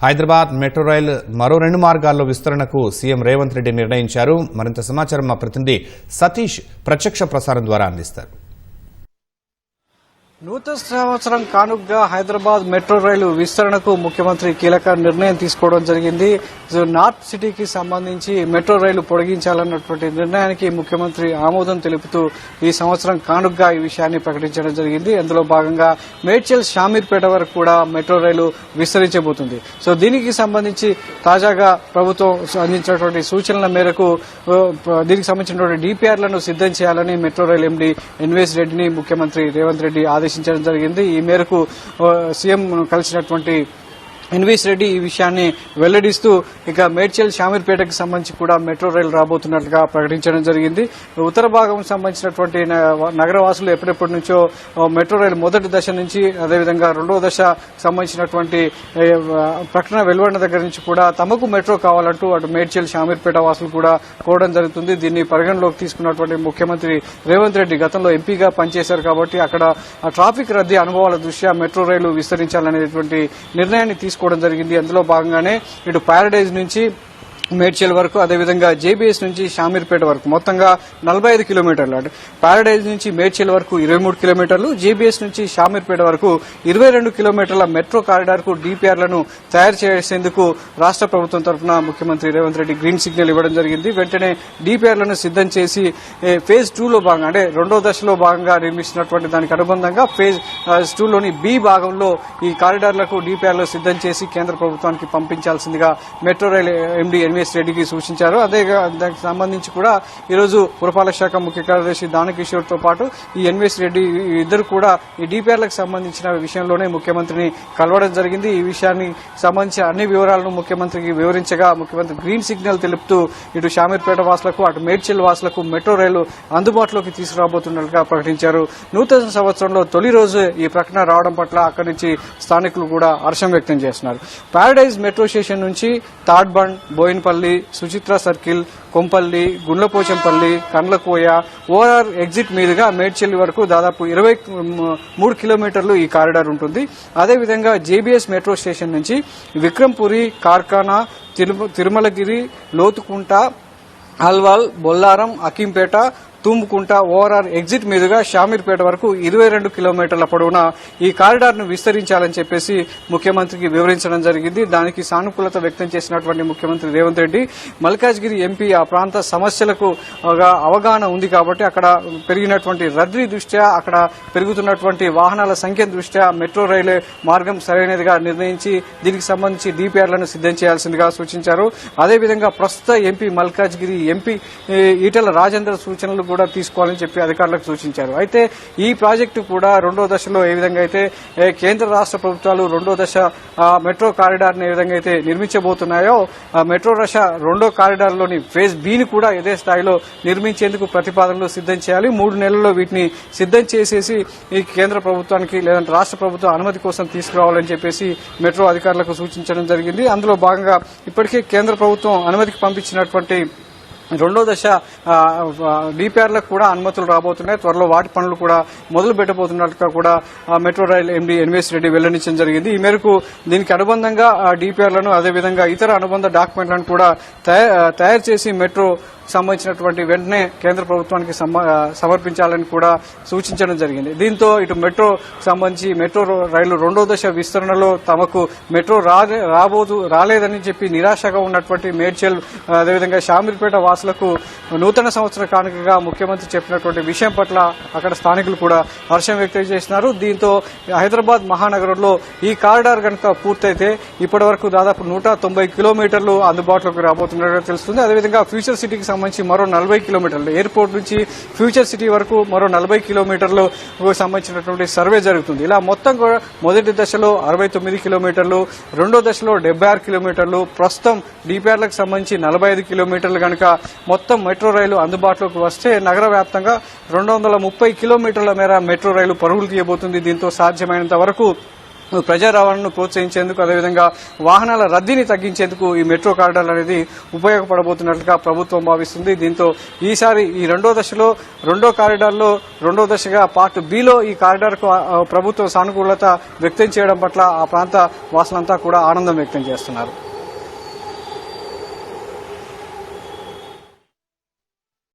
Hyderabad metro రైలు మరో 2 మార్గాల్లో విస్తరణకు సీఎం రేవంత్ రెడ్డి నిర్ణయించారు. మరింత సమాచారం మా ప్రతినిధి సతీష్ ప్రత్యక్ష ప్రసారం ద్వారా అందిస్తారు. నూతన సంవత్సరం కానుకగా హైదరాబాద్ మెట్రో రైలు విస్తరణకు ముఖ్యమంత్రి కీలక నిర్ణయం తీసుకోవడం జరిగింది. నార్త్ సిటీకి సంబంధించి మెట్రో రైలు పొడిగించాలన్నటువంటి నిర్ణయానికి ముఖ్యమంత్రి ఆమోదం తెలుపుతూ ఈ సంవత్సరం కానుకగా ఈ విషయాన్ని ప్రకటించడం జరిగింది. అందులో భాగంగా మేడ్చల్ షామీర్పేట వరకు కూడా మెట్రో రైలు విస్తరించబోతుంది. సో దీనికి సంబంధించి తాజాగా ప్రభుత్వం అందించినటువంటి సూచనల మేరకు దీనికి సంబంధించినటువంటి డిపిఆర్లను సిద్దం చేయాలని మెట్రో రైలు ఎండీ ఎన్వీఎస్ రెడ్డిని ముఖ్యమంత్రి రేవంత్ రెడ్డి ఆదేశించడం జరిగింది. ఈ మేరకు సీఎం కలిసినటువంటి ఎన్వీఎస్ రెడ్డి ఈ విషయాన్ని వెల్లడిస్తూ ఇక మేడ్చల్ షామీర్పేటకు సంబంధించి కూడా మెట్రో రైలు రాబోతున్నట్లుగా ప్రకటించడం జరిగింది. ఉత్తర భాగం సంబంధించినటువంటి నగరవాసులు ఎప్పటిప్పటి నుంచో మెట్రో రైలు మొదటి దశ నుంచి అదేవిధంగా రెండవ దశ సంబంధించినటువంటి ప్రకటన వెలువడిన దగ్గర నుంచి కూడా తమకు మెట్రో కావాలంటూ అటు మేడ్చల్ షామీర్పేట వాసులు కూడా కోరడం జరుగుతుంది. దీన్ని పరిగణలోకి తీసుకున్నటువంటి ముఖ్యమంత్రి రేవంత్ రెడ్డి గతంలో ఎంపీగా పనిచేశారు కాబట్టి అక్కడ ట్రాఫిక్ రద్దీ అనుభవాల దృష్ట్యా మెట్రో రైలు విస్తరించాలనేటువంటి నిర్ణయాన్ని తీసుకోవడం జరిగింది. అందులో భాగంగానే ఇటు ప్యారడైజ్ నుంచి మేడ్చల్ వరకు అదేవిధంగా జేబీఎస్ నుంచి షామీర్పేట వరకు మొత్తంగా 45 కిలోమీటర్లు, అంటే ప్యారడైజ్ నుంచి మేడ్చల్ వరకు 23 కిలోమీటర్లు, జేబీఎస్ నుంచి షామీర్పేట వరకు 22 కిలోమీటర్ల మెట్రో కారిడార్ కు డిపిఆర్లను తయారు చేసేందుకు రాష్ట్ర ప్రభుత్వం తరఫున ముఖ్యమంత్రి రేవంత్ రెడ్డి గ్రీన్ సిగ్నల్ ఇవ్వడం జరిగింది. వెంటనే డిపిఆర్లను సిద్దం చేసి ఫేజ్ 2లో భాగంగా అంటే రెండో దశలో భాగంగా నిర్మిస్తున్నటువంటి దానికి అనుబంధంగా ఫేజ్ 2లోని బి భాగంలో ఈ కారిడార్లకు డిపిఆర్లు సిద్దం చేసి కేంద్ర ప్రభుత్వానికి పంపించాల్సిందిగా మెట్రో రైలు ఎండీ ఎన్వీఎస్ రెడ్డికి సూచించారు. అదే దానికి సంబంధించి కూడా ఈరోజు పురపాలక శాఖ ముఖ్య కార్యదర్శి దానకిషోర్ తో పాటు ఈ ఎన్వీఎస్ రెడ్డి ఇద్దరు కూడా ఈ డిపిఆర్లకు సంబంధించిన విషయంలోనే ముఖ్యమంత్రిని కలవడం జరిగింది. ఈ విషయాన్ని సంబంధించి అన్ని వివరాలను ముఖ్యమంత్రికి వివరించగా ముఖ్యమంత్రి గ్రీన్ సిగ్నల్ తెలుపుతూ ఇటు షామీర్పేట వాసులకు అటు మేడ్చల్ వాసులకు మెట్రో రైలు అందుబాటులోకి తీసుకురాబోతున్నట్లుగా ప్రకటించారు. నూతన సంవత్సరంలో తొలి రోజు ఈ ప్రకటన రావడం పట్ల అక్కడి నుంచి స్థానికులు కూడా హర్షం వ్యక్తం చేస్తున్నారు. ప్యారడైజ్ మెట్రో స్టేషన్ నుంచి Tadbund, Bowenpally, Suchitra circle, Kompally, Gundlapochampally, Kandlakoya, ORR exit మీదుగా మేడ్చల్ వరకు దాదాపు 23 కిలోమీటర్లు ఈ కారిడార్ ఉంటుంది. అదేవిధంగా జేబీఎస్ మెట్రో స్టేషన్ నుంచి విక్రంపురి, కార్ఖానా, తిరుమలగిరి, లోతుకుంట, అల్వాల్, బొల్లారం, అకింపేట, తుమ్కుంట, ఓఆర్ఆర్ ఎగ్జిట్ మీదుగా షామీర్పేట వరకు 22 కిలోమీటర్ల పొడవున ఈ కారిడార్ ను విస్తరించాలని చెప్పేసి ముఖ్యమంత్రికి వివరించడం జరిగింది. దానికి సానుకూలత వ్యక్తం చేసినటువంటి ముఖ్యమంత్రి రేవంత్ రెడ్డి మల్కాజ్గిరి ఎంపీ ఆ ప్రాంత సమస్యలకు అవగాహన ఉంది కాబట్టి అక్కడ పెరిగినటువంటి రద్దీ దృష్ట్యా అక్కడ పెరుగుతున్నటువంటి వాహనాల సంఖ్య దృష్ట్యా మెట్రో రైలు మార్గం సరైనదిగా నిర్ణయించి దీనికి సంబంధించి డిపిఆర్లను సిద్దం చేయాల్సిందిగా సూచించారు. అదేవిధంగా ప్రస్తుత ఎంపీ మల్కాజ్గిరి ఎంపీ ఈటెల రాజేందర్ సూచనలు కూడా తీసుకోవాలని చెప్పి అధికారులకు సూచించారు. అయితే ఈ ప్రాజెక్టు కూడా రెండో దశలో ఏ విధంగా అయితే కేంద్ర రాష్ట్ర ప్రభుత్వాలు రెండో దశ మెట్రో కారిడార్ ను ఏ విధంగా అయితే నిర్మించబోతున్నాయో మెట్రో దశ రెండో కారిడార్ లోని ఫేజ్ బిని కూడా ఇదే స్థాయిలో నిర్మించేందుకు ప్రతిపాదనలు సిద్దం చేయాలి. 3 నెలల్లో వీటిని సిద్దం చేసేసి ఈ కేంద్ర ప్రభుత్వానికి లేదంటే రాష్ట్ర ప్రభుత్వం అనుమతి కోసం తీసుకురావాలని చెప్పేసి మెట్రో అధికారులకు సూచించడం జరిగింది. అందులో భాగంగా ఇప్పటికే కేంద్ర ప్రభుత్వం అనుమతికి పంపించినటువంటి రెండో దశ డిపిఆర్లకు కూడా అనుమతులు రాబోతున్నాయి. త్వరలో వాటి పనులు కూడా మొదలు పెట్టబోతున్నట్టుగా కూడా metro rail MD NVS Reddy వెల్లడించడం జరిగింది. ఈ మేరకు దీనికి అనుబంధంగా డిపిఆర్లను అదేవిధంగా ఇతర అనుబంధ డాక్యుమెంట్లను కూడా తయారు చేసి మెట్రో సంబంధించినటువంటి వెంటనే కేంద్ర ప్రభుత్వానికి సమర్పించాలని కూడా సూచించడం జరిగింది. దీంతో ఇటు మెట్రో సంబంధించి మెట్రో రైలు రెండో దశ విస్తరణలో తమకు మెట్రో రాలేదని చెప్పి నిరాశగా ఉన్నటువంటి మేడ్చల్ అదేవిధంగా షామీర్పేట వాసులకు నూతన సంవత్సర కానుకగా ముఖ్యమంత్రి చెప్పినటువంటి విషయం పట్ల అక్కడ స్థానికులు కూడా హర్షం వ్యక్తం చేస్తున్నారు. దీంతో హైదరాబాద్ మహానగరంలో ఈ కారిడార్ కనుక పూర్తయితే ఇప్పటి వరకు దాదాపు 190 కిలోమీటర్లు అందుబాటులోకి రాబోతున్నట్టు తెలుస్తుంది. అదేవిధంగా ఫ్యూచర్ సిటీకి సంబంధించి మరో 40 కిలోమీటర్లు, ఎయిర్పోర్ట్ నుంచి ఫ్యూచర్ సిటీ వరకు మరో 40 కిలోమీటర్లు సంబంధించినటువంటి సర్వే జరుగుతుంది. ఇలా మొత్తం కూడా మొదటి దశలో 69 కిలోమీటర్లు, రెండో దశలో 76 కిలోమీటర్లు, ప్రస్తుతం డిపిఆర్లకు సంబంధించి 45 కిలోమీటర్లు కనుక మొత్తం మెట్రో రైలు అందుబాటులోకి వస్తే నగర వ్యాప్తంగా 230 కిలోమీటర్ల మేర మెట్రో రైలు పరుగులు తీయబోతుంది. దీంతో సాధ్యమైనంత వరకు ప్రజా రవాణాను ప్రోత్సహించేందుకు అదేవిధంగా వాహనాల రద్దీని తగ్గించేందుకు ఈ మెట్రో కారిడార్ అనేది ఉపయోగపడబోతున్నట్లుగా ప్రభుత్వం భావిస్తుంది. దీంతో ఈసారి ఈ రెండో కారిడార్లో రెండో దశగా పార్ట్ బిలో ఈ కారిడార్ కు ప్రభుత్వం సానుకూలత వ్యక్తం చేయడం పట్ల ఆ ప్రాంత వాసులంతా కూడా ఆనందం వ్యక్తం చేస్తున్నారు.